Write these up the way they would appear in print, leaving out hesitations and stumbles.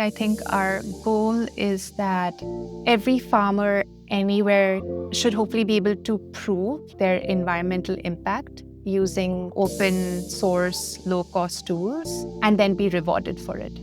I think our goal is that every farmer anywhere should hopefully be able to prove their environmental impact using open source, low cost tools, and then be rewarded for it.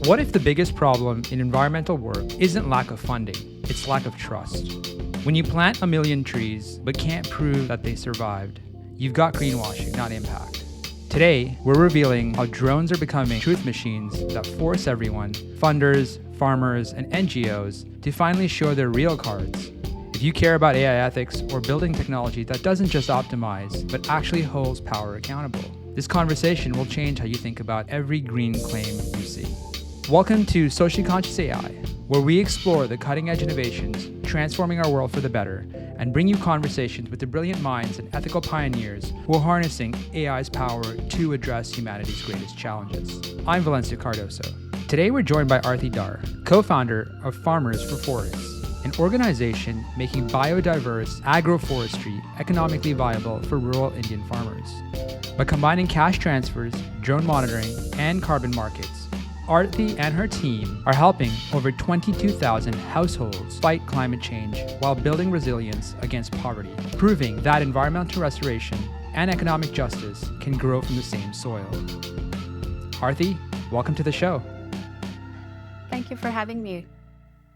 What if the biggest problem in environmental work isn't lack of funding, it's lack of trust? When you plant a million trees but can't prove that they survived, you've got greenwashing, not impact. Today, we're revealing how drones are becoming truth machines that force everyone, funders, farmers, and NGOs, to finally show their real cards. If you care about AI ethics or building technology that doesn't just optimize, but actually holds power accountable, this conversation will change how you think about every green claim you see. Welcome to Socially Conscious AI, where we explore the cutting-edge innovations transforming our world for the better and bring you conversations with the brilliant minds and ethical pioneers who are harnessing AI's power to address humanity's greatest challenges. I'm Valencia Cardoso. Today we're joined by Arti Dhar, co-founder of Farmers for Forests, an organization making biodiverse agroforestry economically viable for rural Indian farmers. By combining cash transfers, drone monitoring, and carbon markets, Arti and her team are helping over 22,000 households fight climate change while building resilience against poverty, proving that environmental restoration and economic justice can grow from the same soil. Arti, welcome to the show. Thank you for having me.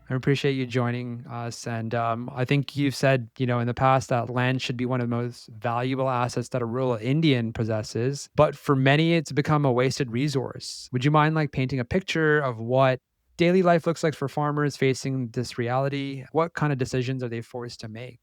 I appreciate you joining us. And I think you've said, in the past that land should be one of the most valuable assets that a rural Indian possesses. But for many, it's become a wasted resource. Would you mind painting a picture of what daily life looks like for farmers facing this reality? What kind of decisions are they forced to make?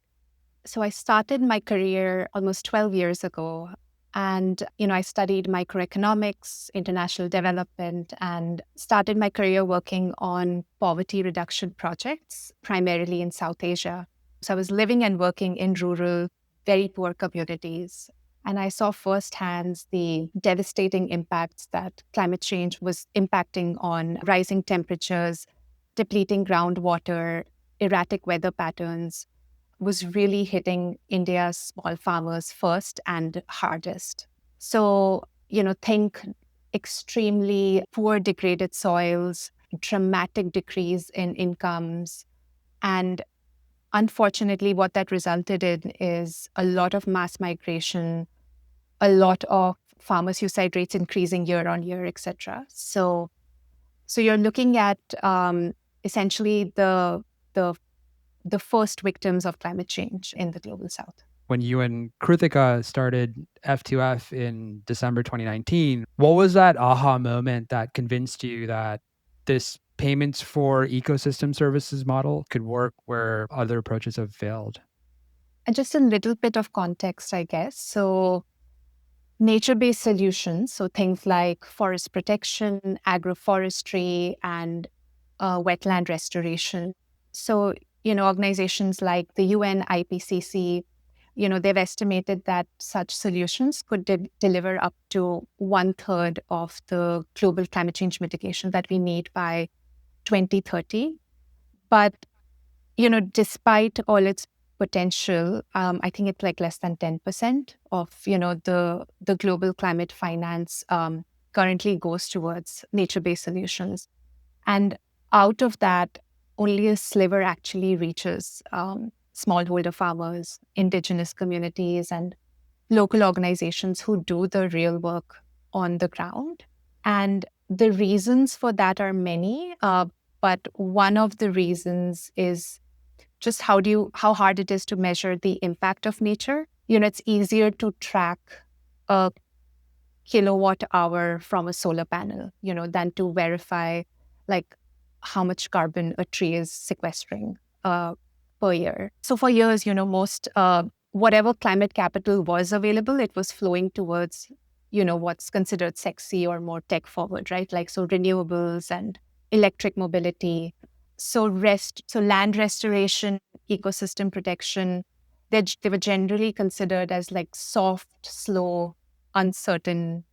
So I started my career almost 12 years ago. And, I studied microeconomics, international development, and started my career working on poverty reduction projects, primarily in South Asia. So I was living and working in rural, very poor communities. And I saw firsthand the devastating impacts that climate change was impacting on rising temperatures, depleting groundwater, erratic weather patterns, was really hitting India's small farmers first and hardest. So, think extremely poor degraded soils, dramatic decrease in incomes. And unfortunately, what that resulted in is a lot of mass migration, a lot of farmer suicide rates increasing year on year, etc. So you're looking at essentially the first victims of climate change in the global south. When you and Kritika started F2F in December 2019, what was that aha moment that convinced you that this payments for ecosystem services model could work where other approaches have failed? And just a little bit of context, I guess. So nature-based solutions, so things like forest protection, agroforestry, and wetland restoration. So organizations like the UN IPCC, they've estimated that such solutions could deliver up to 1/3 of the global climate change mitigation that we need by 2030. But, despite all its potential, I think it's less than 10% of, the global climate finance currently goes towards nature-based solutions. And out of that, only a sliver actually reaches smallholder farmers, indigenous communities, and local organizations who do the real work on the ground. And the reasons for that are many, but one of the reasons is just how hard it is to measure the impact of nature. It's easier to track a kilowatt hour from a solar panel, than to verify how much carbon a tree is sequestering per year. So for years, most whatever climate capital was available, it was flowing towards, what's considered sexy or more tech forward, right? So renewables and electric mobility. So land restoration, ecosystem protection, they were generally considered as soft, slow, uncertain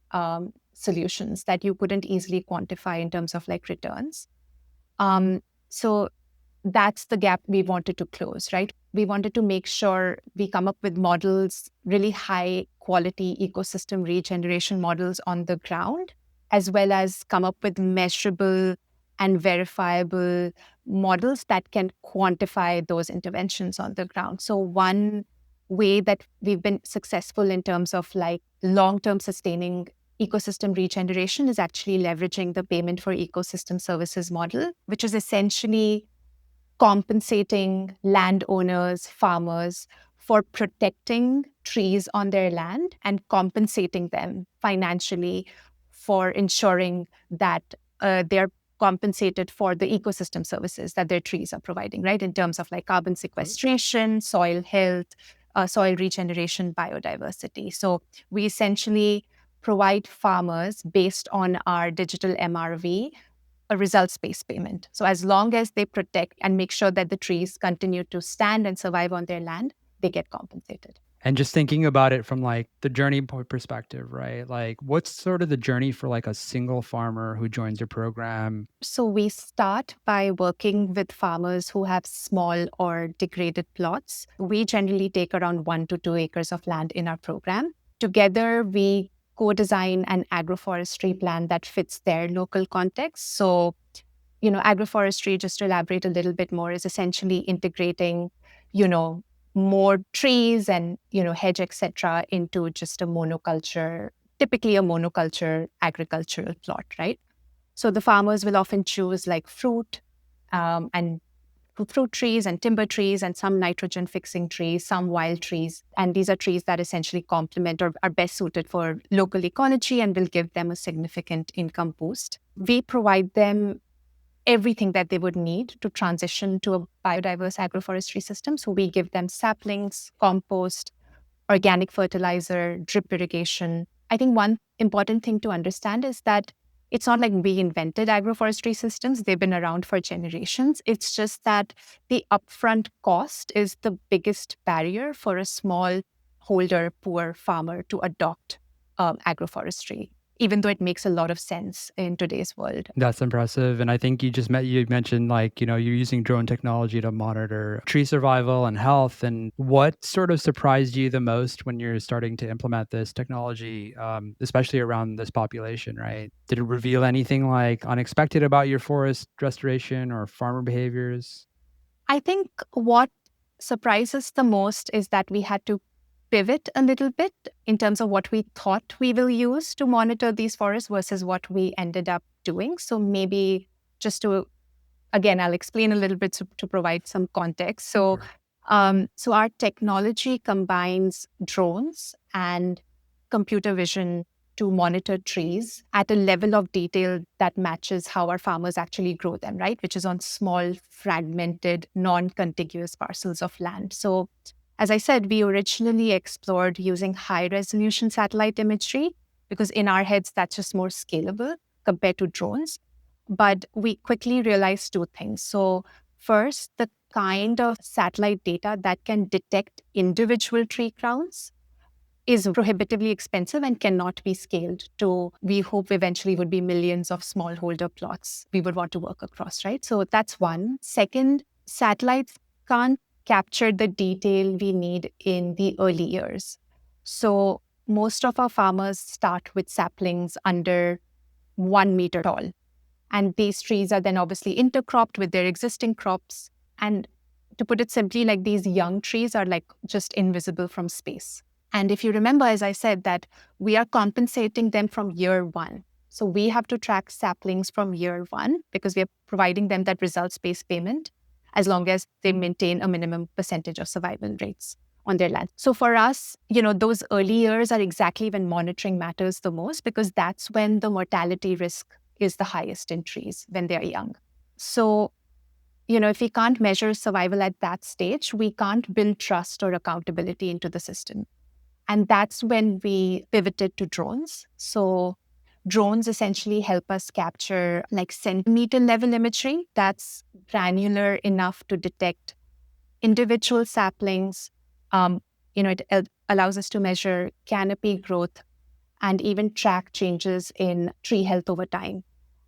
solutions that you couldn't easily quantify in terms of returns. So that's the gap we wanted to close, right? we wanted to make sure we come up with models, really high quality ecosystem regeneration models on the ground, as well as come up with measurable and verifiable models that can quantify those interventions on the ground. So one way that we've been successful in terms of like long-term sustaining ecosystem regeneration is actually leveraging the payment for ecosystem services model, which is essentially compensating landowners, farmers for protecting trees on their land and compensating them financially for ensuring that they're compensated for the ecosystem services that their trees are providing, right? In terms of like carbon sequestration, soil health, soil regeneration, biodiversity. So we essentially provide farmers based on our digital MRV a results-based payment. So as long as they protect and make sure that the trees continue to stand and survive on their land, they get compensated. And just thinking about it from like the journey perspective, right? Like what's sort of the journey for like a single farmer who joins your program? So we start by working with farmers who have small or degraded plots. We generally take around 1 to 2 acres of land in our program. Together, we co-design an agroforestry plan that fits their local context. So, agroforestry, just to elaborate a little bit more, is essentially integrating, more trees and, hedge, etc., into just a monoculture, typically a monoculture agricultural plot, right? So the farmers will often choose like and fruit trees and timber trees and some nitrogen fixing trees, some wild trees. And these are trees that essentially complement or are best suited for local ecology and will give them a significant income boost. We provide them everything that they would need to transition to a biodiverse agroforestry system. So we give them saplings, compost, organic fertilizer, drip irrigation. I think one important thing to understand is that it's not like we invented agroforestry systems. They've been around for generations. It's just that the upfront cost is the biggest barrier for a small holder, poor farmer to adopt agroforestry, even though it makes a lot of sense in today's world. That's impressive. And I think you mentioned like, you're using drone technology to monitor tree survival and health. And what sort of surprised you the most when you're starting to implement this technology, especially around this population, right? Did it reveal anything like unexpected about your forest restoration or farmer behaviors? I think what surprises the most is that we had to pivot a little bit in terms of what we thought we will use to monitor these forests versus what we ended up doing. So maybe just to, again, I'll explain a little bit to provide some context. So, so our technology combines drones and computer vision to monitor trees at a level of detail that matches how our farmers actually grow them, right? Which is on small, fragmented, non-contiguous parcels of land. So as I said, we originally explored using high-resolution satellite imagery because in our heads, that's just more scalable compared to drones. But we quickly realized two things. So first, the kind of satellite data that can detect individual tree crowns is prohibitively expensive and cannot be scaled to, we hope eventually would be millions of smallholder plots we would want to work across, right? So that's one. Second, satellites can't capture the detail we need in the early years. So most of our farmers start with saplings under 1 meter tall. And these trees are then obviously intercropped with their existing crops. And to put it simply, like these young trees are like just invisible from space. And if you remember, as I said, that we are compensating them from year one. So we have to track saplings from year one because we are providing them that results-based payment as long as they maintain a minimum percentage of survival rates on their land. So for us, those early years are exactly when monitoring matters the most because that's when the mortality risk is the highest in trees when they're young. So, if we can't measure survival at that stage, we can't build trust or accountability into the system. And that's when we pivoted to drones. So drones essentially help us capture like centimeter level imagery that's granular enough to detect individual saplings. It allows us to measure canopy growth and even track changes in tree health over time.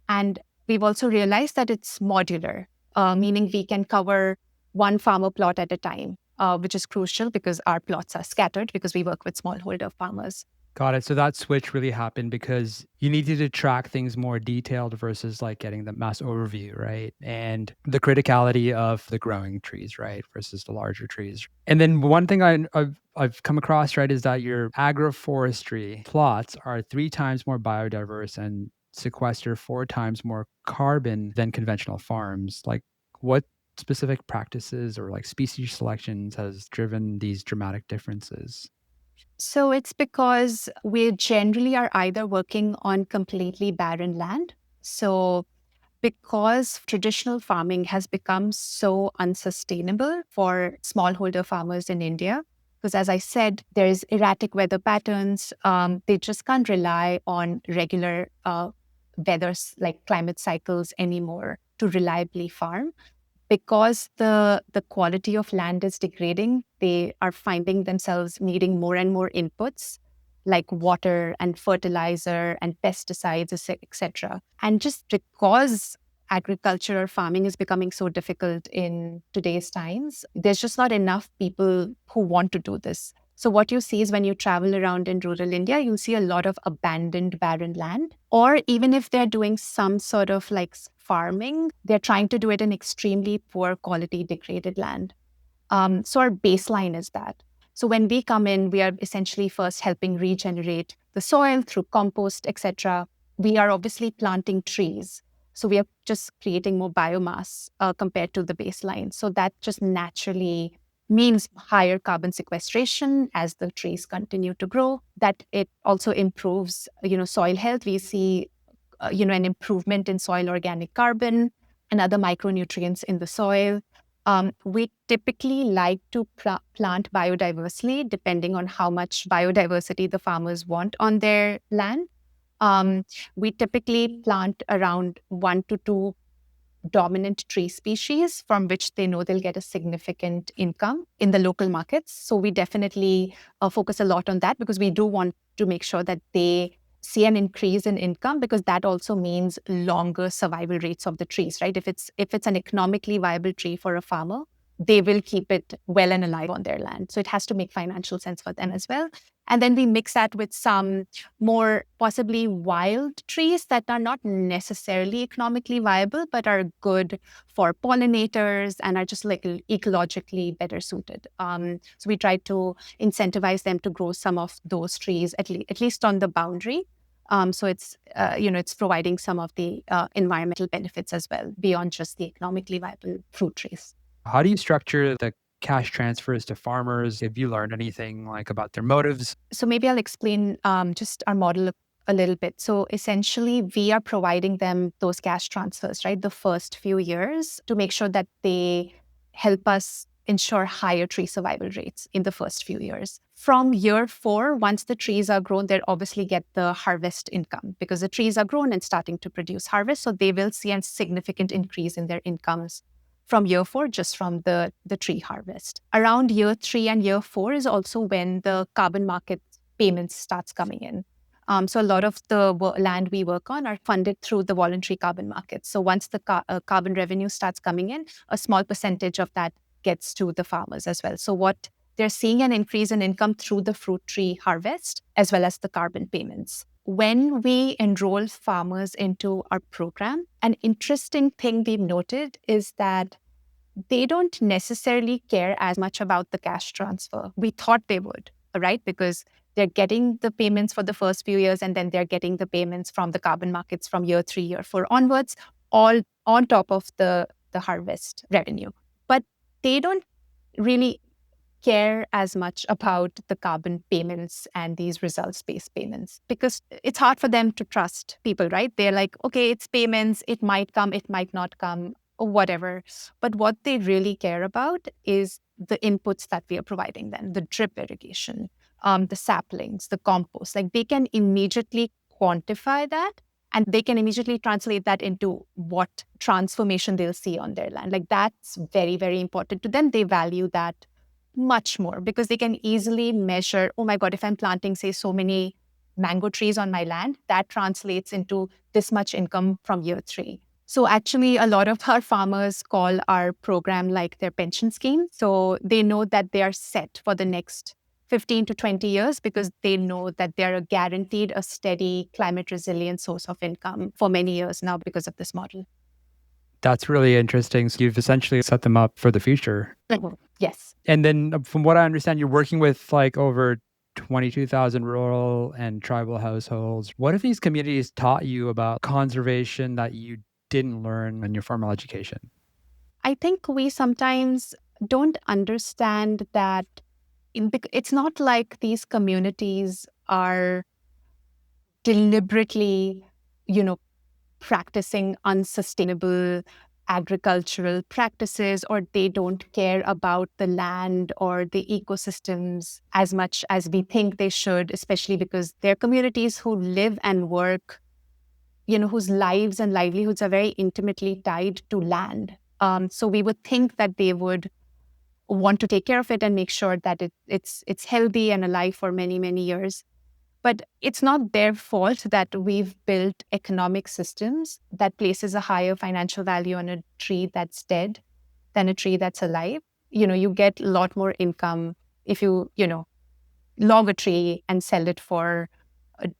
And we've also realized that it's modular, meaning we can cover one farmer plot at a time. which is crucial because our plots are scattered because we work with smallholder farmers. Got it. So that switch really happened because you needed to track things more detailed versus like getting the mass overview, right? And the criticality of the growing trees, right, versus the larger trees. And then one thing I've come across, right, is that your agroforestry plots are 3 times more biodiverse and sequester 4 times more carbon than conventional farms. Like, what specific practices or like species selections has driven these dramatic differences? So it's because we generally are either working on completely barren land. So because traditional farming has become so unsustainable for smallholder farmers in India, because as I said, there's erratic weather patterns. They just can't rely on regular like climate cycles anymore to reliably farm because the quality of land is degrading. They are finding themselves needing more and more inputs like water and fertilizer and pesticides, etc. And just because agriculture or farming is becoming so difficult in today's times, there's just not enough people who want to do this. So what you see is when you travel around in rural India, you'll see a lot of abandoned barren land. Or even if they're doing some sort of like farming, they're trying to do it in extremely poor quality degraded land. So our baseline is that. So when we come in, we are essentially first helping regenerate the soil through compost, etc. We are obviously planting trees. So we are just creating more biomass compared to the baseline. So that just naturally means higher carbon sequestration as the trees continue to grow. That it also improves, soil health. We see, an improvement in soil organic carbon and other micronutrients in the soil. We typically like to plant biodiversely, depending on how much biodiversity the farmers want on their land. We typically plant around 1 to 2 dominant tree species from which they know they'll get a significant income in the local markets. So we definitely focus a lot on that because we do want to make sure that they see an increase in income, because that also means longer survival rates of the trees, right? If it's an economically viable tree for a farmer, they will keep it well and alive on their land. So it has to make financial sense for them as well. And then we mix that with some more possibly wild trees that are not necessarily economically viable, but are good for pollinators and are just like ecologically better suited. So we try to incentivize them to grow some of those trees, at least on the boundary. So it's providing some of the environmental benefits as well, beyond just the economically viable fruit trees. How do you structure the cash transfers to farmers? Have you learned anything like about their motives? So maybe I'll explain just our model a little bit. So essentially, we are providing them those cash transfers, right? The first few years to make sure that they help us ensure higher tree survival rates in the first few years. From year 4, once the trees are grown, they obviously get the harvest income because the trees are grown and starting to produce harvest. So they will see a significant increase in their incomes from year 4, just from the tree harvest. Around year 3 and year 4 is also when the carbon market payments starts coming in. So a lot of the land we work on are funded through the voluntary carbon market. So once the carbon revenue starts coming in, a small percentage of that gets to the farmers as well. So what they're seeing an increase in income through the fruit tree harvest as well as the carbon payments. When we enroll farmers into our program, an interesting thing we've noted is that they don't necessarily care as much about the cash transfer. We thought they would, right? Because they're getting the payments for the first few years and then they're getting the payments from the carbon markets from year 3, year 4 onwards, all on top of the harvest revenue. But they don't really care as much about the carbon payments and these results-based payments because it's hard for them to trust people, right? They're like, okay, it's payments, it might come, it might not come, or whatever. But what they really care about is the inputs that we are providing them, the drip irrigation, the saplings, the compost. Like they can immediately quantify that and they can immediately translate that into what transformation they'll see on their land. Like that's very, very important to them. They value that much more because they can easily measure, oh my God, if I'm planting, say, so many mango trees on my land, that translates into this much income from year 3. So actually, a lot of our farmers call our program like their pension scheme. So they know that they are set for the next 15 to 20 years because they know that they're guaranteed a steady climate resilient source of income for many years now because of this model. That's really interesting. So you've essentially set them up for the future. Mhm. Yes. And then from what I understand, you're working with like over 22,000 rural and tribal households. What have these communities taught you about conservation that you didn't learn in your formal education? I think we sometimes don't understand that it's not like these communities are deliberately, you know, practicing unsustainable agricultural practices, or they don't care about the land or the ecosystems as much as we think they should, especially because they're communities who live and work, whose lives and livelihoods are very intimately tied to land. So we would think that they would want to take care of it and make sure that it's healthy and alive for many, many years. But it's not their fault that we've built economic systems that places a higher financial value on a tree that's dead than a tree that's alive. You get a lot more income if you log a tree and sell it for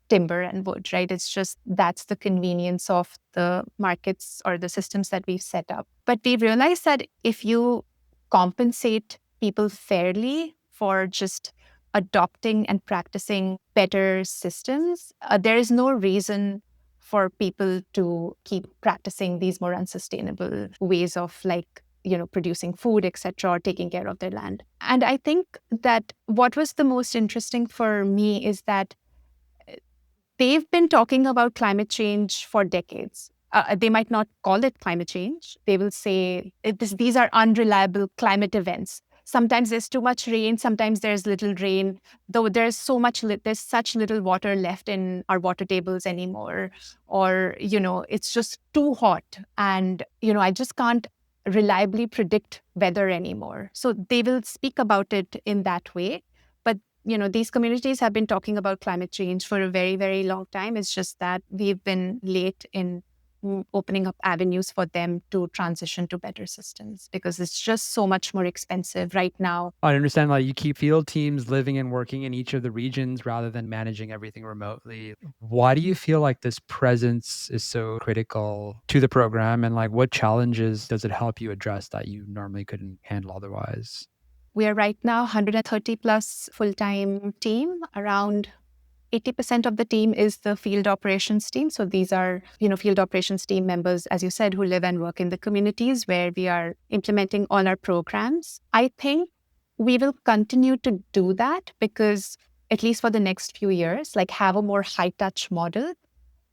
timber and wood, right? It's just that's the convenience of the markets or the systems that we've set up. But we realized that if you compensate people fairly for just adopting and practicing better systems, there is no reason for people to keep practicing these more unsustainable ways of producing food, etc., or taking care of their land. And I think that what was the most interesting for me is that they've been talking about climate change for decades. They might not call it climate change. They will say these are unreliable climate events. Sometimes there's too much rain. Sometimes there's little rain. Though there's there's such little water left in our water tables anymore, or it's just too hot, and I just can't reliably predict weather anymore. So they will speak about it in that way. But these communities have been talking about climate change for a very, very long time. It's just that we've been late in opening up avenues for them to transition to better systems because it's just so much more expensive right now. I understand like you keep field teams living and working in each of the regions rather than managing everything remotely. Why do you feel like this presence is so critical to the program, and like what challenges does it help you address that you normally couldn't handle otherwise? We are right now 130 plus full-time team. Around 80% of the team is the field operations team. So these are, field operations team members, as you said, who live and work in the communities where we are implementing all our programs. I think we will continue to do that because at least for the next few years, have a more high touch model.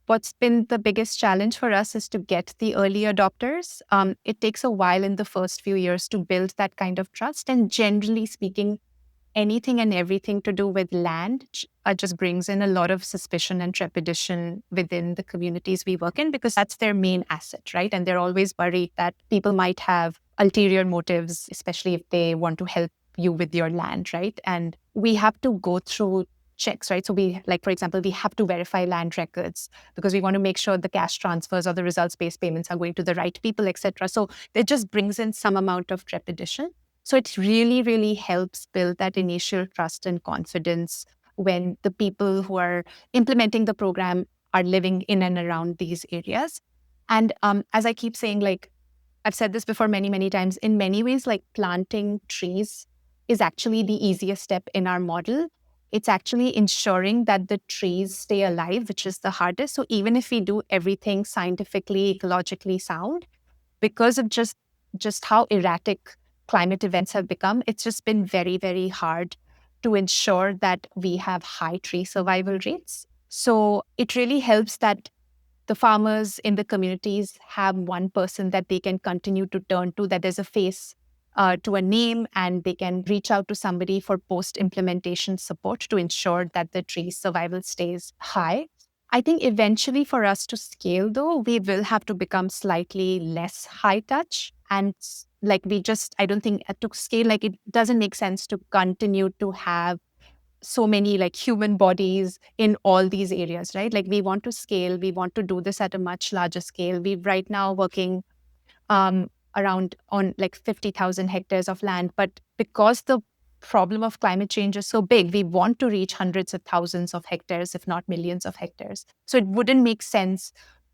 What's been the biggest challenge for us is to get the early adopters. It takes a while in the first few years to build that kind of trust. And generally speaking, anything and everything to do with land just brings in a lot of suspicion and trepidation within the communities we work in because that's their main asset, right? And they're always worried that people might have ulterior motives, especially if they want to help you with your land, right? And we have to go through checks, right? So for example, we have to verify land records because we want to make sure the cash transfers or the results-based payments are going to the right people, etc. So it just brings in some amount of trepidation. So it really, really helps build that initial trust and confidence when the people who are implementing the program are living in and around these areas. And as I keep saying, I've said this before many, many times, in many ways, planting trees is actually the easiest step in our model. It's actually ensuring that the trees stay alive, which is the hardest. So even if we do everything scientifically, ecologically sound, because of just how erratic climate events have become, it's just been very, very hard to ensure that we have high tree survival rates. So it really helps that the farmers in the communities have one person that they can continue to turn to, that there's a face to a name, and they can reach out to somebody for post-implementation support to ensure that the tree survival stays high. I think eventually for us to scale, though, we will have to become slightly less high touch. And I don't think to scale, it doesn't make sense to continue to have so many like human bodies in all these areas, right? Like we want to scale, we want to do this at a much larger scale. We right now working around on like 50,000 hectares of land. But because the problem of climate change is so big, we want to reach hundreds of thousands of hectares, if not millions of hectares. So it wouldn't make sense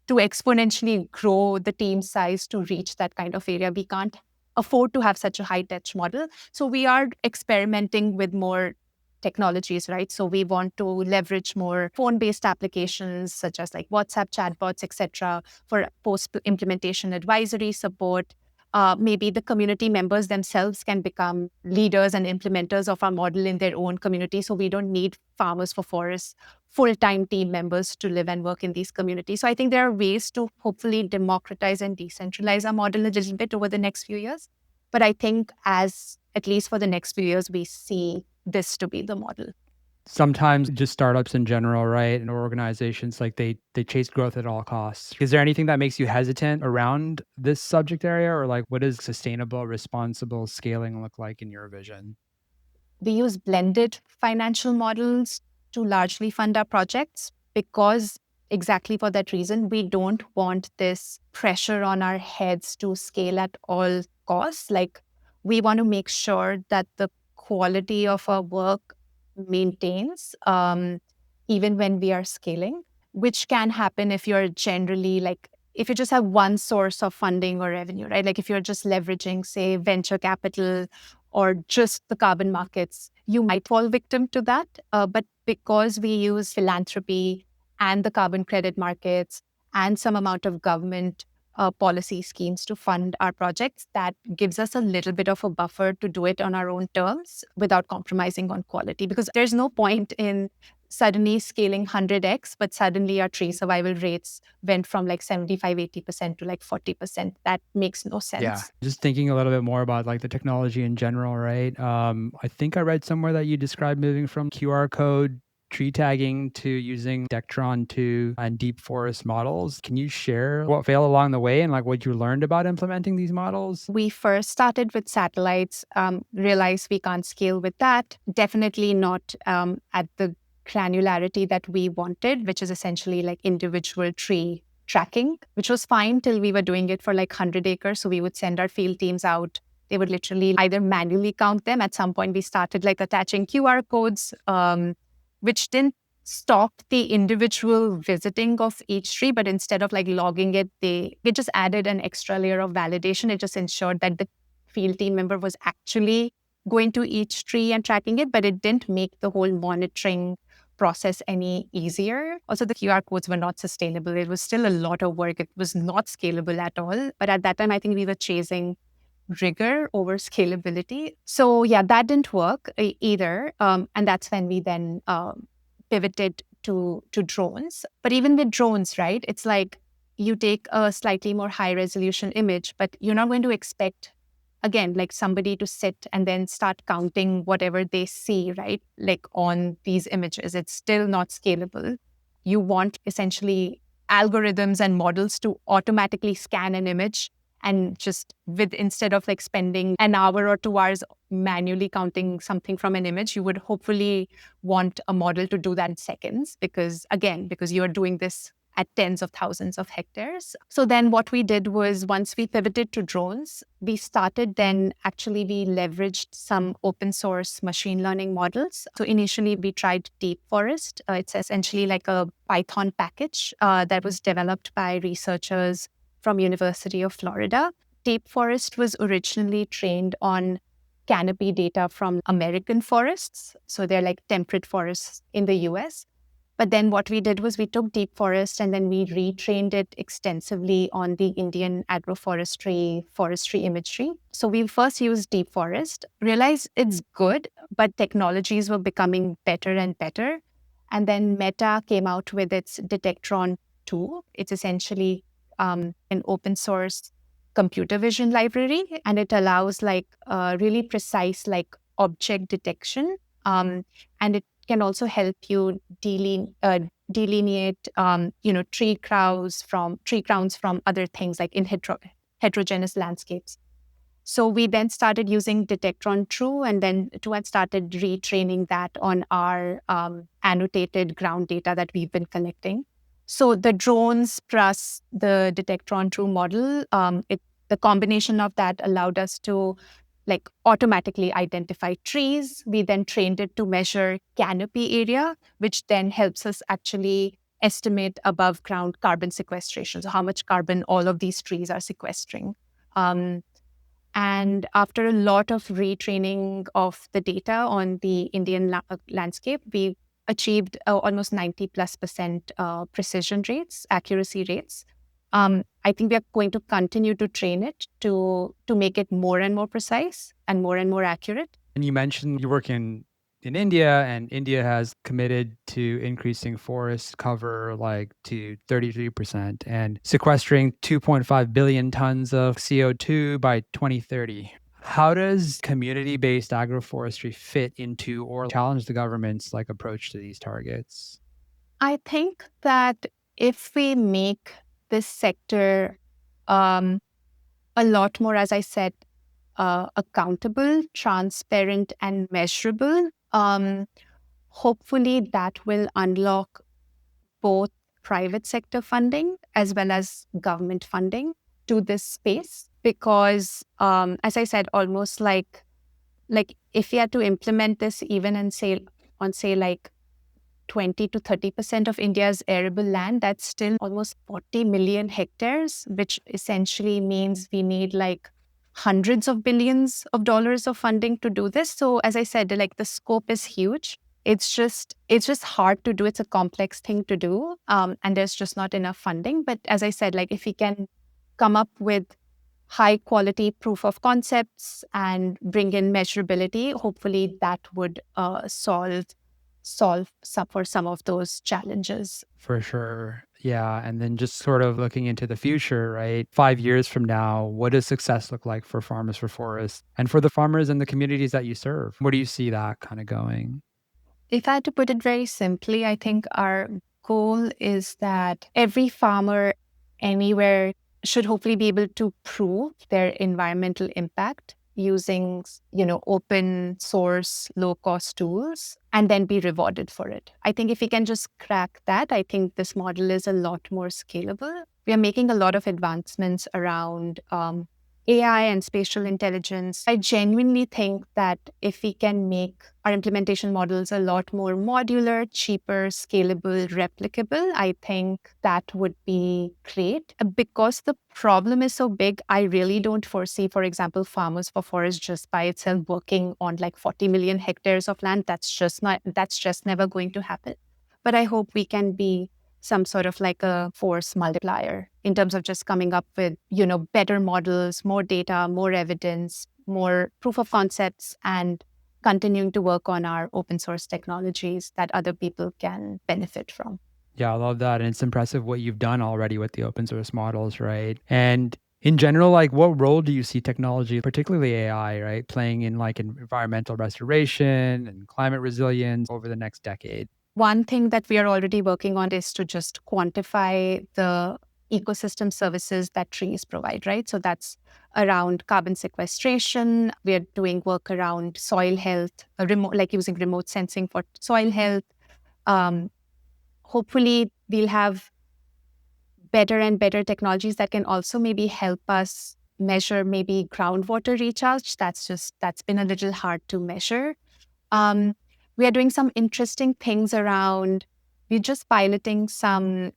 to exponentially grow the team size to reach that kind of area. We can't afford to have such a high touch model. So we are experimenting with more technologies, right? So we want to leverage more phone-based applications such as like WhatsApp chatbots, etc., for post-implementation advisory support. Maybe the community members themselves can become leaders and implementers of our model in their own community. So we don't need farmers for forests, full-time team members to live and work in these communities. So I think there are ways to hopefully democratize and decentralize our model a little bit over the next few years. But I think as at least for the next few years, we see this to be the model. Sometimes just startups in general, right? And organizations like they chase growth at all costs. Is there anything that makes you hesitant around this subject area or like what does sustainable, responsible scaling look like in your vision? We use blended financial models to largely fund our projects because exactly for that reason, we don't want this pressure on our heads to scale at all costs. Like we want to make sure that the quality of our work maintains even when we are scaling, which can happen if you're generally like if you just have one source of funding or revenue, right? Like if you're just leveraging, say, venture capital or just the carbon markets, you might fall victim to that. But because we use philanthropy and the carbon credit markets and some amount of government policy schemes to fund our projects, that gives us a little bit of a buffer to do it on our own terms without compromising on quality. Because there's no point in suddenly scaling 100x, but suddenly our tree survival rates went from like 75-80% to like 40%. That makes no Yeah. sense. Just thinking a little bit more about like the technology in general, right? I think I read somewhere that you described moving from QR code tree tagging to using Dectron 2 and deep forest models. Can you share what failed along the way and like what you learned about implementing these models? We first started with satellites, realized we can't scale with that. Definitely not at the granularity that we wanted, which is essentially like individual tree tracking, which was fine till we were doing it for like 100 acres. So we would send our field teams out. They would literally either manually count them. At some point, we started like attaching QR codes, which didn't stop the individual visiting of each tree, but instead of like logging it, they just added an extra layer of validation. It just ensured that the field team member was actually going to each tree and tracking it, but it didn't make the whole monitoring process any easier. Also, the QR codes were not sustainable. It was still a lot of work. It was not scalable at all. But at that time, I think we were chasing rigor over scalability. So yeah, that didn't work either. And that's when we then pivoted to drones. But even with drones, right, it's like you take a slightly more high resolution image, but you're not going to expect, again, like somebody to sit and then start counting whatever they see, right? Like on these images, it's still not scalable. You want essentially algorithms and models to automatically scan an image and just with instead of like spending an hour or 2 hours manually counting something from an image, you would hopefully want a model to do that in seconds because you're doing this at tens of thousands of hectares. So then what we did was once we pivoted to drones, we leveraged some open source machine learning models. So initially we tried Deep Forest. It's essentially like a Python package that was developed by researchers from University of Florida. Deep Forest was originally trained on canopy data from American forests. So they're like temperate forests in the US. But then what we did was we took Deep Forest and then we retrained it extensively on the Indian agroforestry forestry imagery. So we first used Deep Forest, realized it's good, but technologies were becoming better and better. And then Meta came out with its Detectron 2. It's essentially an open source computer vision library, and it allows like really precise like object detection, and it can also help you delineate tree crowns from other things like in heterogeneous landscapes. So we then started using Detectron True, and then to and started retraining that on our annotated ground data that we've been collecting. So the drones plus the Detectron True model, the combination of that allowed us to like automatically identify trees. We then trained it to measure canopy area, which then helps us actually estimate above ground carbon sequestration. So how much carbon all of these trees are sequestering. Um, and after a lot of retraining of the data on the Indian landscape, we achieved almost 90 plus percent precision rates, accuracy rates. I think we are going to continue to train it to make it more and more precise and more accurate. And you mentioned you work in India, and India has committed to increasing forest cover like to 33% and sequestering 2.5 billion tons of CO2 by 2030. How does community-based agroforestry fit into or challenge the government's like approach to these targets? I think that if we make this sector um, a lot more, as I said, accountable, transparent, and measurable, hopefully that will unlock both private sector funding as well as government funding to this space. Because, as I said, almost like if we had to implement this even and say like 20 to 30% of India's arable land, that's still almost 40 million hectares, which essentially means we need like hundreds of billions of dollars of funding to do this. So as I said, like the scope is huge. It's just hard to do. It's a complex thing to do, and there's just not enough funding. But as I said, like if we can come up with high quality proof of concepts and bring in measurability, hopefully that would solve some of those challenges. For sure. Yeah. And then just sort of looking into the future, right? 5 years from now, what does success look like for Farmers for Forests and for the farmers and the communities that you serve? Where do you see that kind of going? If I had to put it very simply, I think our goal is that every farmer anywhere should hopefully be able to prove their environmental impact using, open source, low cost tools and then be rewarded for it. I think if we can just crack that, I think this model is a lot more scalable. We are making a lot of advancements around AI and spatial intelligence. I genuinely think that if we can make our implementation models a lot more modular, cheaper, scalable, replicable, I think that would be great. Because the problem is so big, I really don't foresee, for example, Farmers for Forest just by itself working on like 40 million hectares of land. That's just never going to happen. But I hope we can be some sort of like a force multiplier in terms of just coming up with, better models, more data, more evidence, more proof of concepts, and continuing to work on our open source technologies that other people can benefit from. Yeah, I love that. And it's impressive what you've done already with the open source models, right? And in general, like what role do you see technology, particularly AI, right, playing in like environmental restoration and climate resilience over the next decade? One thing that we are already working on is to just quantify the ecosystem services that trees provide, right? So that's around carbon sequestration. We are doing work around soil health, like using remote sensing for soil health. Um, Hopefully, we'll have better and better technologies that can also maybe help us measure maybe groundwater recharge. That's been a little hard to measure. Um, we are doing some interesting things around, we're just piloting some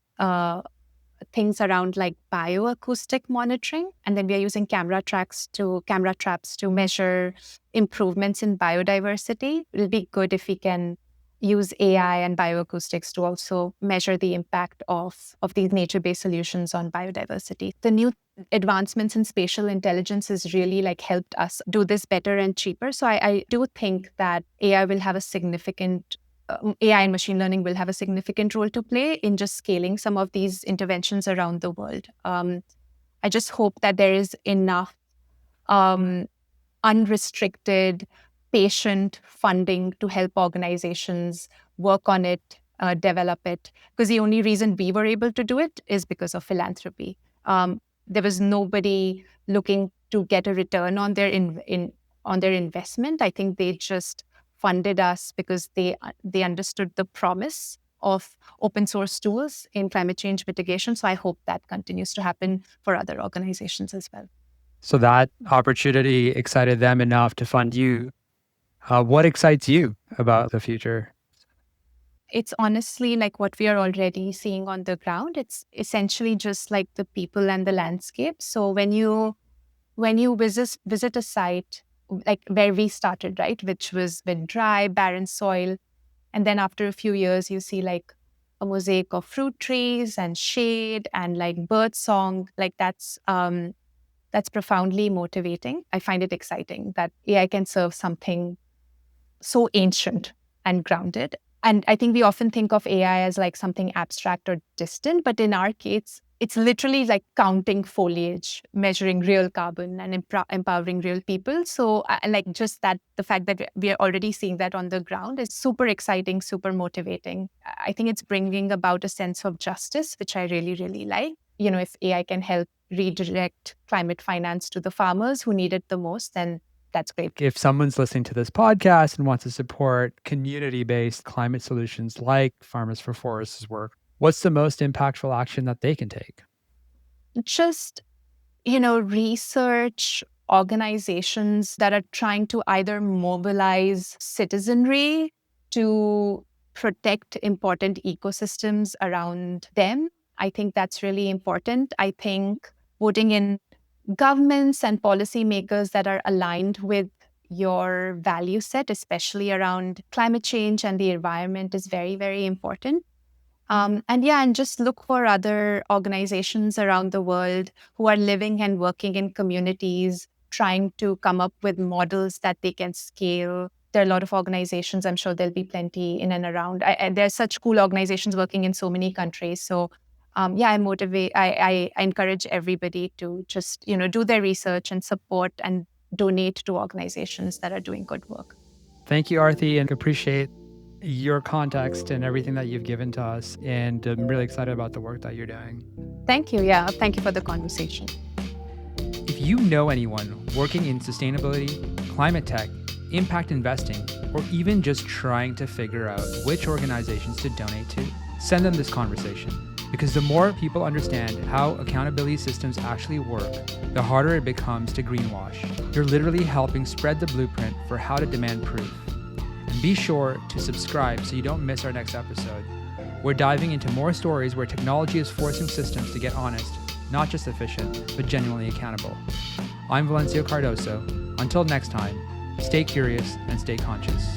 things around like bioacoustic monitoring. And then we are using camera traps to measure improvements in biodiversity. It'll be good if we can use AI and bioacoustics to also measure the impact of these nature-based solutions on biodiversity. The new advancements in spatial intelligence has really like helped us do this better and cheaper. So I do think that AI and machine learning will have a significant role to play in just scaling some of these interventions around the world. I just hope that there is enough um, unrestricted, patient funding to help organizations work on it, develop it. Because the only reason we were able to do it is because of philanthropy. There was nobody looking to get a return on their on their investment. I think they just funded us because they understood the promise of open source tools in climate change mitigation. So I hope that continues to happen for other organizations as well. So that opportunity excited them enough to fund you. What excites you about the future? It's honestly like what we are already seeing on the ground. It's essentially just like the people and the landscape. So when you visit a site like where we started, right, which was with dry, barren soil, and then after a few years, you see like a mosaic of fruit trees and shade and like bird song. Like that's profoundly motivating. I find it exciting that AI can serve something so ancient and grounded. And I think we often think of AI as like something abstract or distant, but in our case, it's literally like counting foliage, measuring real carbon, and empowering real people. So, like just that, the fact that we are already seeing that on the ground is super exciting, super motivating. I think it's bringing about a sense of justice, which I really, really like. You know, if AI can help redirect climate finance to the farmers who need it the most, then that's great. If someone's listening to this podcast and wants to support community-based climate solutions like Farmers for Forests' work, what's the most impactful action that they can take? Just, research organizations that are trying to either mobilize citizenry to protect important ecosystems around them. I think that's really important. I think voting in governments and policymakers that are aligned with your value set, especially around climate change and the environment, is very, very important. And just look for other organizations around the world who are living and working in communities, trying to come up with models that they can scale. There are a lot of organizations, I'm sure there'll be plenty in and around. And there's such cool organizations working in so many countries. So I encourage everybody to just, do their research and support and donate to organizations that are doing good work. Thank you, Arti, and appreciate your context and everything that you've given to us. And I'm really excited about the work that you're doing. Thank you. Yeah, thank you for the conversation. If you know anyone working in sustainability, climate tech, impact investing, or even just trying to figure out which organizations to donate to, send them this conversation. Because the more people understand how accountability systems actually work, the harder it becomes to greenwash. You're literally helping spread the blueprint for how to demand proof. And be sure to subscribe so you don't miss our next episode. We're diving into more stories where technology is forcing systems to get honest, not just efficient, but genuinely accountable. I'm Valencio Cardoso. Until next time, stay curious and stay conscious.